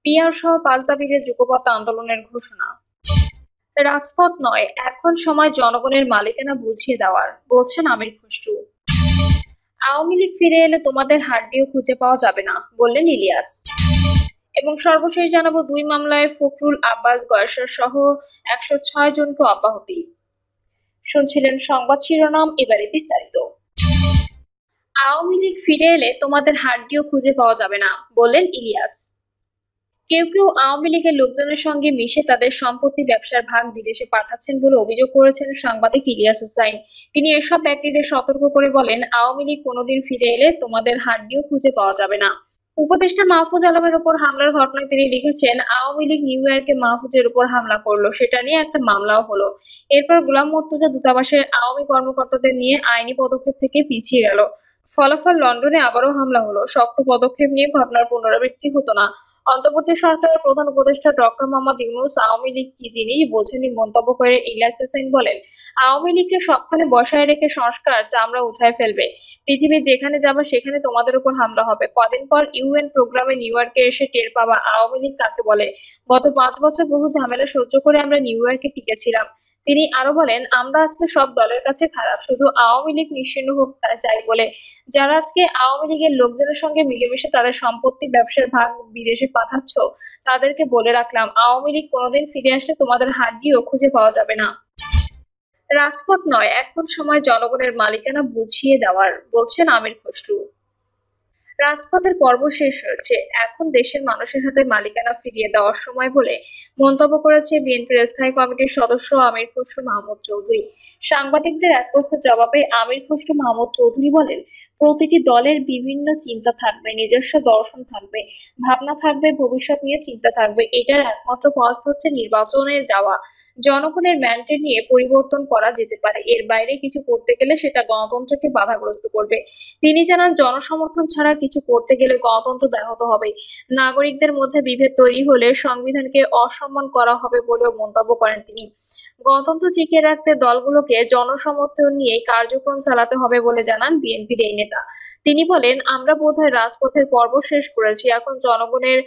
PR সহ ৫ দাবিতে যুগপৎ আন্দোলনের ঘোষণা। রাজপথ নয়, এখন সময় জনগণের মালিকানা বুঝিয়ে দেওয়ার, বলছেন আমির খসরু। আওয়ামী লীগ ফিরে এলে তোমাদের হাড্ডিও খুঁজে পাওয়া যাবে না, বললেন ইলিয়াস। এবং সর্বশেষ জানাবো ২ মামলায় ফখরুল আব্বাস গয়েশ্বর সহ ১০৬ জনকে অব্যাহতি। শুনছিলেন সংবাদ শিরোনাম, এবারে বিস্তারিত। আওয়ামী লীগ ফিরে এলে তোমাদের হাড্ডিও খুঁজে পাওয়া যাবে না, বললেন ইলিয়াস। কেউ কেউ আওয়ামী লীগের লোকজনের সঙ্গে মিশে তাদের সম্পত্তি ব্যবসার ভাগ বিদেশে পাঠাচ্ছেন বলে অভিযোগ করেছেন সাংবাদিক ইলিয়াস হোসাইন। তিনি এসব ব্যক্তিদের সতর্ক করে বলেন, আওয়ামী লীগ কোনোদিন ফিরে এলে তোমাদের হাড্ডিও খুঁজে পাওয়া যাবে না। উপদেষ্টা মাহফুজ আলমের উপর হামলার ঘটনায় তিনি লিখেছেন, আওয়ামী লীগ নিউ ইয়র্কে মাহফুজের উপর হামলা করলো, সেটা নিয়ে একটা মামলাও হলো। এরপর গোলাম মুর্তজা দূতাবাসে আওয়ামী কর্মকর্তাদের নিয়ে আইনি পদক্ষেপ থেকে পিছিয়ে গেল। ফলাফল লন্ডনে আবারও হামলা হলো। শক্ত পদক্ষেপ নিয়ে ঘটনার পুনরাবৃত্তি হতো না। অন্তর্বর্তী সরকারের প্রধান উপদেষ্টা ডক্টর মোহাম্মদ ইউনূস আওয়ামী লীগ কি জিনিস বোঝেনি মন্তব্য করে ইলিয়াস হোসেন বলেন, আওয়ামী লীগকে সবখানে বসায় রেখে সংস্কার চামড়া উঠায় ফেলবে। পৃথিবীর যেখানে যাবে সেখানে তোমাদের উপর হামলা হবে। কদিন পর ইউএন প্রোগ্রামে নিউ ইয়র্কে এসে টের পাবা আওয়ামী লীগ কাকে বলে। গত ৫ বছর বহু ঝামেলা সহ্য করে আমরা নিউ ইয়র্কে টিকেছিলাম। তিনি আরো বলেন, আমরা আজকে সব দলের কাছে খারাপ, শুধু আওয়ামী লীগ নিশ্চিহ্ন হোক তাই চাই বলে। যারা আজকে আওয়ামী লীগের লোকজনের সঙ্গে মিলেমিশে তাদের সম্পত্তি ব্যবসার ভাগ বিদেশে পাঠাচ্ছ, তাদেরকে বলে রাখলাম, আওয়ামী লীগ কোনোদিন ফিরে আসলে তোমাদের হাড্ডিও খুঁজে পাওয়া যাবে না। রাজপথ নয়, এখন সময় জনগণের মালিকানা বুঝিয়ে দেওয়ার, বলছেন আমির খসরু। রাজপথের পর্ব শেষ হয়েছে, এখন দেশের মানুষের হাতে মালিকানা ফিরিয়ে দেওয়ার সময় বলে মন্তব্য করেছে বিএনপির স্থায়ী কমিটির সদস্য আমির খসরু মাহমুদ চৌধুরী। সাংবাদিকদের এক প্রশ্নের জবাবে আমির খসরু মাহমুদ চৌধুরী বলেন, প্রতিটি দলের বিভিন্ন চিন্তা থাকবে, নিজস্ব দর্শন থাকবে, ভাবনা থাকবে, ভবিষ্যৎ নিয়ে চিন্তা থাকবে। এটার একমাত্র পথ হচ্ছে নির্বাচনে যাওয়া। জনগণের ম্যান্ডেট নিয়ে পরিবর্তন করা যেতে পারে, এর বাইরে কিছু করতে গেলে সেটা গণতন্ত্রকে বাধাগ্রস্ত করবে। তিনি জানান, জনসমর্থন ছাড়া কিছু করতে গেলে গণতন্ত্র ব্যাহত হবে। নাগরিকদের মধ্যে বিভেদ তৈরি হলে সংবিধানকে অসম্মান করা হবে বলেও মন্তব্য করেন তিনি। গণতন্ত্র টিকিয়ে রাখতে দলগুলোকে জনসমর্থন নিয়ে কার্যক্রম চালাতে হবে বলে জানান বিএনপির এই নেতা। তিনি বলেন, আমরা বোধহয় রাজপথের পর্ব শেষ করেছি, এখন জনগণের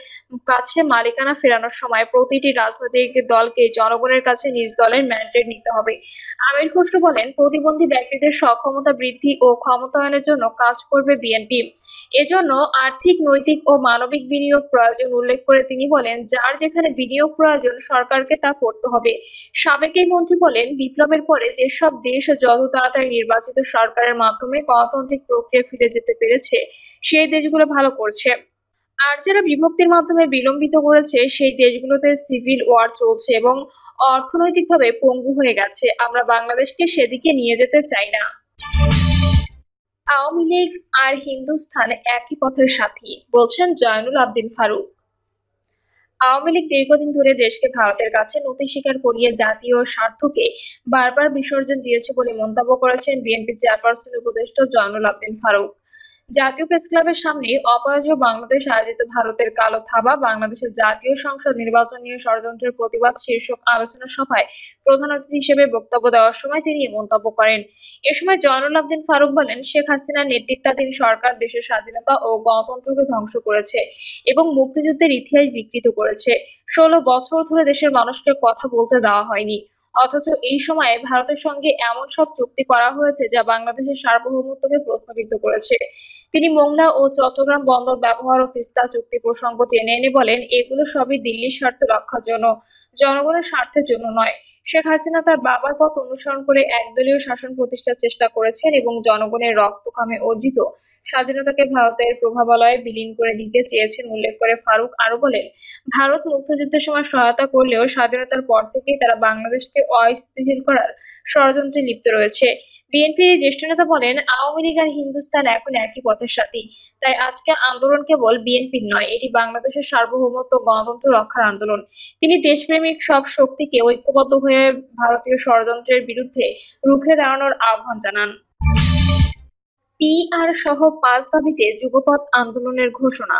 কাছে মালিকানা ফেরানোর সময়। প্রতিটি রাজনৈতিক দলকে জনগণের কাছে নিজ দলের ম্যান্ডেট নিতে হবে। আমির খসরু বলেন, প্রতিবন্ধী ব্যক্তিদের সক্ষমতা বৃদ্ধি ও ক্ষমতায়নের জন্য কাজ করবে বিএনপি। এজন্য আর্থিক, নৈতিক ও মানবিক বিনিয়োগ প্রয়োজন উল্লেখ করে তিনি বলেন, যার যেখানে বিনিয়োগ প্রয়োজন সরকারকে তা করতে হবে। সাবেক এই মন্ত্রী বলেন, বিপ্লবের পরে যেসব দেশ যত তাড়াতাড়ি নির্বাচিত সরকারের মাধ্যমে গণতান্ত্রিক প্রক্রিয়া ফিরে যেতে পেরেছে, সেই দেশগুলো ভালো করছে। আর যারা বিভক্তির মাধ্যমে বিলম্বিত করেছে, সেই দেশগুলোতে সিভিল ওয়ার চলছে এবং অর্থনৈতিকভাবে পঙ্গু হয়ে গেছে। আমরা বাংলাদেশকে সেদিকে নিয়ে যেতে চাই না। আওয়ামী লীগ আর হিন্দুস্থান একই পথের সাথী, বলছেন জয়নুল আবদিন ফারুক। আওয়ামী লীগ দীর্ঘদিন ধরে দেশকে ভারতের কাছে নথি স্বীকার করিয়ে জাতীয় স্বার্থকে বারবার বিসর্জন দিয়েছে বলে মন্তব্য করেছেন বিএনপি চেয়ারপারসন উপদেষ্টা জয়নুল আবদিন ফারুক। জাতীয় প্রেসক্লাবের সামনে অপরাজেয় বাংলাদেশ আয়োজিত ভারতের কালো থাবা বাংলাদেশের জাতীয় সংসদ নির্বাচন নিয়ে ষড়যন্ত্রের প্রতিবাদ শীর্ষক আলোচনা সভায় প্রধান অতিথি হিসেবে বক্তব্য দেওয়ার সময় তিনি এ মন্তব্য করেন। এ সময় জয়নুল আবদিন ফারুক বলেন, শেখ হাসিনার নেতৃত্বাধীন সরকার দেশের স্বাধীনতা ও গণতন্ত্রকে ধ্বংস করেছে এবং মুক্তিযুদ্ধের ইতিহাস বিকৃত করেছে। ১৬ বছর ধরে দেশের মানুষকে কথা বলতে দেওয়া হয়নি, অথচ এই সময়ে ভারতের সঙ্গে এমন সব চুক্তি করা হয়েছে যা বাংলাদেশের সার্বভৌমত্বকে প্রশ্নবিদ্ধ করেছে। তিনি মোংলা ও চট্টগ্রাম বন্দর ব্যবহার ও তিস্তা চুক্তি প্রসঙ্গ টেনে এনে বলেন, এগুলো সবই দিল্লির স্বার্থ রক্ষার জন্য, জনগণের স্বার্থের জন্য নয়। শেখ হাসিনা তার বাবার পথ অনুসরণ করে একদলীয় শাসন প্রতিষ্ঠার চেষ্টা করেছেন এবং জনগণের রক্তঘামে অর্জিত স্বাধীনতাকে ভারতের প্রভাবালয়ে বিলীন করে দিতে চেয়েছেন উল্লেখ করে ফারুক আরো বলেন, ভারত মুক্তিযুদ্ধের সময় সহায়তা করলেও স্বাধীনতার পর থেকেই তারা বাংলাদেশকে অস্থিতিশীল করার ষড়যন্ত্রে লিপ্ত রয়েছে। বিএনপির এই জ্যেষ্ঠ নেতা বলেন, আওয়ামী লীগ আর হিন্দুস্তান এখন একই পথের সাথী। তাই আজকে আন্দোলন কেবল বিএনপির নয়, এটি বাংলাদেশের সার্বভৌমত্ব গণতন্ত্র রক্ষার আন্দোলন। তিনি দেশপ্রেমিক সব শক্তিকে ঐক্যবদ্ধ হয়ে ভারতীয় ষড়যন্ত্রের বিরুদ্ধে রুখে দাঁড়ানোর আহ্বান জানান। পিআর সহ ৫ দাবিতে যুগপৎ আন্দোলনের ঘোষণা।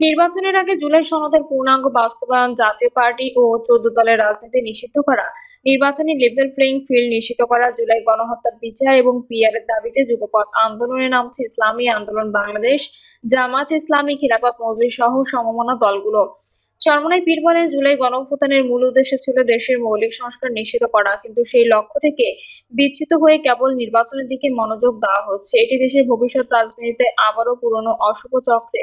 নির্বাচনের আগে জুলাই সনদের পূর্ণাঙ্গ বাস্তবায়ন, জাতীয় পার্টি ও ১৪ দলের রাজনীতি নিষিদ্ধ করা, নির্বাচনী লেভেল প্লেইং ফিল্ড নিশ্চিত করা, জুলাই গণহত্যার বিচার এবং পিআরের দাবিতে যুগপৎ আন্দোলনে নামছে ইসলামী আন্দোলন বাংলাদেশ, জামাত ইসলামী, খিলাফত মজলিস সহ সমমনা দলগুলো। চরমোনাই পীর বলেন, জুলাই গণঅভ্যুত্থানের মূল উদ্দেশ্য ছিল দেশের মৌলিক সংস্কার নিশ্চিত করা, কিন্তু সেই লক্ষ্য থেকে বিচ্যুত হয়ে কেবল নির্বাচনের দিকে মনোযোগ দেওয়া হচ্ছে। এটি দেশের ভবিষ্যৎ রাজনীতিতে আবারও পুরনো অশুভ চক্রে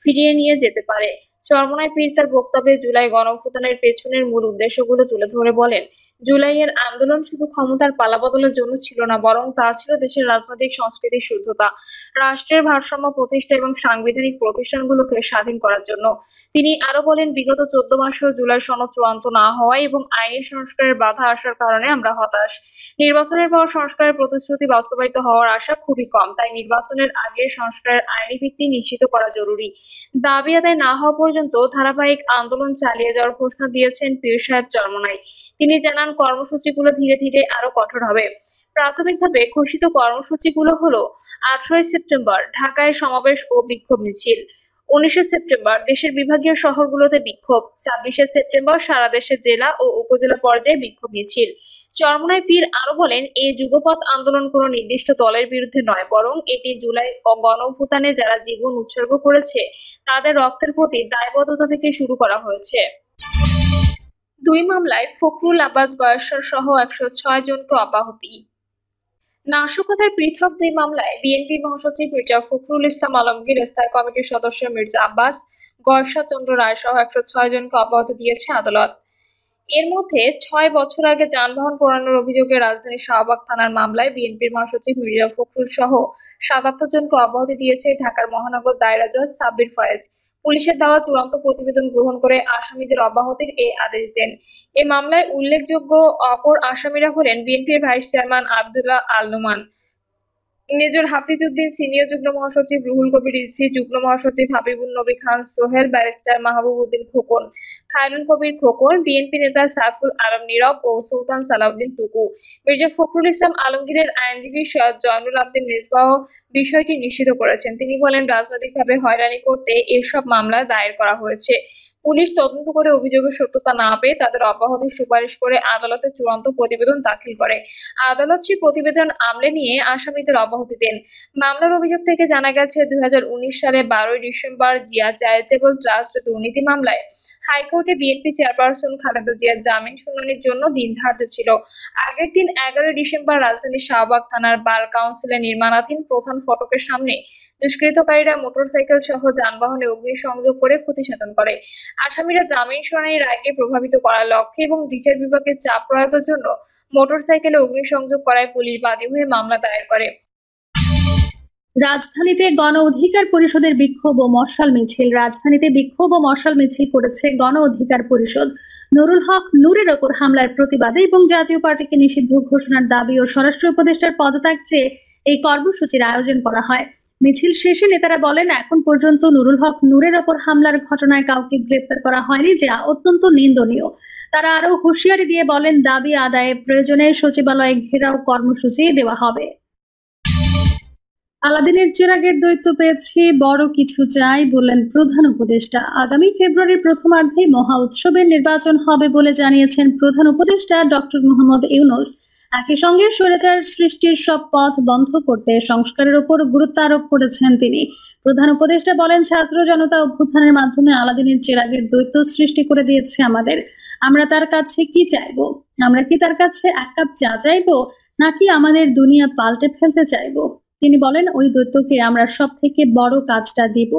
ফিরিয়ে নিয়ে যেতে পারে। চরমোনাই পীর তার বক্তব্যে জুলাই গণঅভ্যুত্থানের পেছনের মূল উদ্দেশ্যগুলো তুলে ধরে বলেন, জুলাইয়ের আন্দোলন শুধু ক্ষমতার পালাবদলের জন্য ছিল না, বরং তা ছিল দেশের রাজনৈতিক সংস্কৃতির শুদ্ধতা, রাষ্ট্রের ভারসাম্য প্রতিষ্ঠা এবং সাংবিধানিক প্রতিষ্ঠানগুলোকে স্বাধীন করার জন্য। তিনি আরো বলেন, বিগত 14 মাসেও জুলাই সনদ চূড়ান্ত না হওয়ায় এবং আইনি সংস্কারের বাধা আসার কারণে আমরা হতাশ। নির্বাচনের পর সংস্কারের প্রতিশ্রুতি বাস্তবায়িত হওয়ার আশা খুবই কম, তাই নির্বাচনের আগে সংস্কারের আইনি ভিত্তি নিশ্চিত করা জরুরি। দাবি আদায় না হওয়া পর্যন্ত ধারাবাহিক আন্দোলন চালিয়ে যাওয়ার ঘোষণা দিয়েছেন পীর সাহেব চরমোনাই। তিনি জানান, কর্মসূচিগুলো ধীরে ধীরে আরো কঠোর হবে। প্রাথমিকভাবে ঘোষিত কর্মসূচিগুলো হলো 18 সেপ্টেম্বর ঢাকায় সমাবেশ ও বিক্ষোভ মিছিল, 19 সেপ্টেম্বর দেশের বিভাগীয় শহরগুলোতে বিক্ষোভ, 26 সেপ্টেম্বর সারা দেশে জেলা ও উপজেলা পর্যায়ে বিক্ষোভ মিছিল। চরমোনাই পীর আরো বলেন, এই যুগপৎ আন্দোলন কোনো নির্দিষ্ট দলের বিরুদ্ধে নয়, বরং এটি জুলাই গণঅভ্যুত্থানে যারা জীবন উৎসর্গ করেছে তাদের রক্তের প্রতি দায়বদ্ধতা থেকে শুরু করা হয়েছে। 2 মামলায় ফখরুল, আব্বাস গয়েশ্বর সহ 106 জনকে অব্যাহতি। নাশকতার পৃথক 2 মামলায় বিএনপি মহাসচিব মির্জা ফখরুল ইসলাম আলমগীর, স্থায়ী কমিটির সদস্য মির্জা আব্বাস, গয়েশ্বর চন্দ্র রায় সহ 106 জনকে অব্যাহতি দিয়েছে আদালত। এর মধ্যে 6 বছর আগে যানবাহন পোড়ানোর অভিযোগে রাজধানীর শাহবাগ থানার মামলায় বিএনপির মহাসচিব মির্জা ফখরুল সহ 77 জনকে অব্যাহতি দিয়েছে ঢাকার মহানগর দায়রা জজ সাব্বির ফয়েজ। পুলিশের দেওয়া চূড়ান্ত প্রতিবেদন গ্রহণ করে আসামিদের অব্যাহতির এই আদেশ দেন। এ মামলায় উল্লেখযোগ্য অপর আসামিরা হলেন বিএনপির vice chairman Abdullah Al Noman, major Hafiz Uddin, senior যুগ্ম মহাসচিব রুহুল কবির রিজভী, যুগ্ম মহাসচিব হাবিবুন নবী খান সোহেল, ব্যারিস্টার মাহবুব উদ্দিন খোকন, খায়রুল কবির খোকন, বিএনপি নেতা সাইফুল আলম নীরব ও সুলতান সালাউদ্দিন টুকু। মির্জা ফখরুল ইসলাম আলমগীরের আইনজীবী সৈয়দ জয়নুল আবদিন মেজবাহ বিষয়টি নিশ্চিত করেছেন। তিনি বলেন, রাজনৈতিকভাবে হয়রানি করতে এসব মামলা দায়ের করা হয়েছে। পুলিশ তদন্ত করে অভিযোগের সত্যতা না পেয়ে তাদের অব্যাহতির সুপারিশ করে আদালতে চূড়ান্ত প্রতিবেদন দাখিল করে। আদালত সেই প্রতিবেদন আমলে নিয়ে আসামিদের অব্যাহতি দেন। মামলার অভিযোগ থেকে জানা গেছে, 2019 সালে 12 ডিসেম্বর জিয়া চ্যারিটেবল ট্রাস্ট দুর্নীতি মামলায় হাইকোর্টে বিএনপি চেয়ারপারসন খালেদা জিয়ার জামিন শুনানির জন্য দিন ধার্য ছিল। আগের দিন 11 ডিসেম্বর রাজধানীর শাহবাগ থানার বার কাউন্সিলে নির্মাণাধীন প্রধান ফটকের সামনে দুষ্কৃতকারীরা মোটরসাইকেল সহ যানবাহনে অগ্নিসংযোগ করে ক্ষতিসাধন করে। আসামিরা জামিন শুনানির রায়কে প্রভাবিত করার লক্ষ্যে এবং বিচার বিভাগের চাপ প্রয়োগের জন্য মোটরসাইকেলে অগ্নিসংযোগ করায় পুলিশ বাদী হয়ে মামলা দায়ের করে। রাজধানীতে গণ অধিকার পরিষদের বিক্ষোভ ও মশাল মিছিল। রাজধানীতে বিক্ষোভ ও মশাল মিছিল করেছে গণ অধিকার পরিষদ। নুরুল হক নূরের ওপর হামলার প্রতিবাদে এবং জাতীয় পার্টিকে নিষিদ্ধ ঘোষণার দাবি ও স্বরাষ্ট্র উপদেষ্টার পদত্যাগ চেয়ে এই কর্মসূচির আয়োজন করা হয়। মিছিল শেষে নেতারা বলেন, এখন পর্যন্ত নুরুল হক নূরের ওপর হামলার ঘটনায় কাউকে গ্রেপ্তার করা হয়নি, যা অত্যন্ত নিন্দনীয়। তারা আরো হুঁশিয়ারি দিয়ে বলেন, দাবি আদায়ে প্রয়োজনে সচিবালয়ে ঘেরাও কর্মসূচি দেওয়া হবে। আলাদিনের চেরাগের দৈত্য পেয়েছে, বড় কিছু চাই বললেন প্রধান উপদেষ্টা। আগামী ফেব্রুয়ারির প্রথমার্ধে মহা উৎসবের নির্বাচন হবে বলে জানিয়েছেন প্রধান উপদেষ্টা ডক্টর মোহাম্মদ ইউনূস। একই সঙ্গে স্বৈরাচার সৃষ্টির সব পথ বন্ধ করতে সংস্কারের উপর গুরুত্ব আরোপ করেছেন তিনি। প্রধান উপদেষ্টা বলেন, ছাত্র জনতা অভ্যুত্থানের মাধ্যমে আলাদিনের চেরাগের দৈত্য সৃষ্টি করে দিয়েছে আমাদের। আমরা তার কাছে কি চাইবো? আমরা কি তার কাছে এক কাপ চা চাইবো, নাকি আমাদের দুনিয়া পাল্টে ফেলতে চাইবো? তিনি বলেন, ওই দৈত্যকে আমরা সব থেকে বড় কাজটা দিব,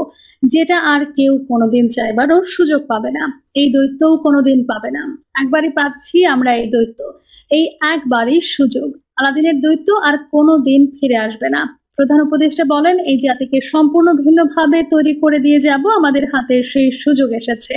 যেটা আর কেউ কোনোদিন চাইবারও সুযোগ পাবে না। এই দৈত্যও কোনোদিন পাবে না। একবারই পাচ্ছি আমরা এই দৈত্য, এই একবারই সুযোগ। আলাদিনের দৈত্য আর কোনোদিন ফিরে আসবে না। প্রধান উপদেষ্টা বলেন, এই জাতিকে সম্পূর্ণ ভিন্নভাবে তৈরি করে দিয়ে যাব, আমাদের হাতে সেই সুযোগ এসেছে।